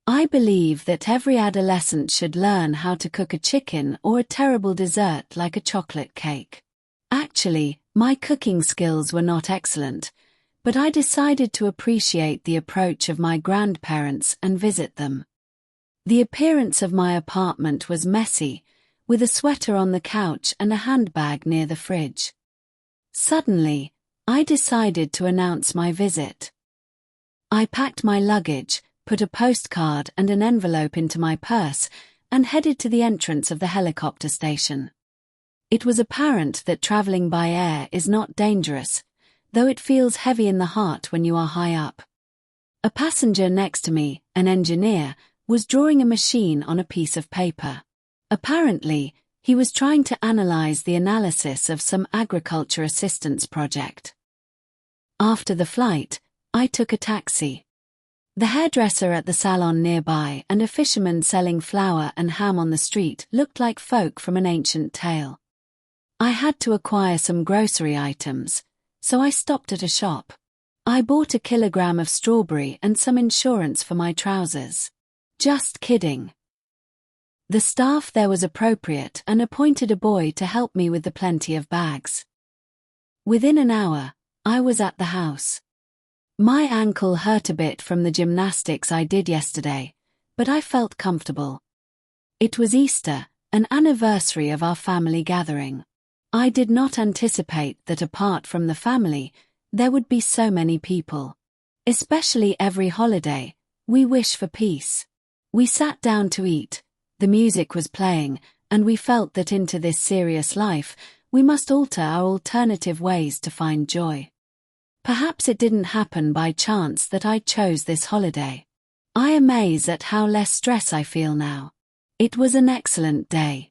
I believe that every adolescent should learn how to cook a chicken or a terrible dessert like a chocolate cake. Actually, my cooking skills were not excellent, but I decided to appreciate the approach of my grandparents and visit them. The appearance of my apartment was messy, with a sweater on the couch and a handbag near the fridge. Suddenly, I decided to announce my visit. I packed my luggage, put a postcard and an envelope into my purse, and headed to the entrance of the helicopter station. It was apparent that traveling by air is not dangerous, though it feels heavy in the heart when you are high up. A passenger next to me, an engineer, was drawing a machine on a piece of paper. Apparently, he was trying to analyze the analysis of some agriculture assistance project. After the flight, I took a taxi. The hairdresser at the salon nearby and a fisherman selling flour and ham on the street looked like folk from an ancient tale. I had to acquire some grocery items, so I stopped at a shop. I bought a kilogram of strawberry and some insurance for my trousers. Just kidding. The staff there was appropriate and appointed a boy to help me with the plenty of bags. Within an hour, I was at the house. My ankle hurt a bit from the gymnastics I did yesterday, but I felt comfortable. It was Easter, an anniversary of our family gathering. I did not anticipate that apart from the family, there would be so many people. Especially every holiday, we wish for peace. We sat down to eat, the music was playing, and we felt that into this serious life, we must alter our alternative ways to find joy. Perhaps it didn't happen by chance that I chose this holiday. I amaze at how less stress I feel now. It was an excellent day.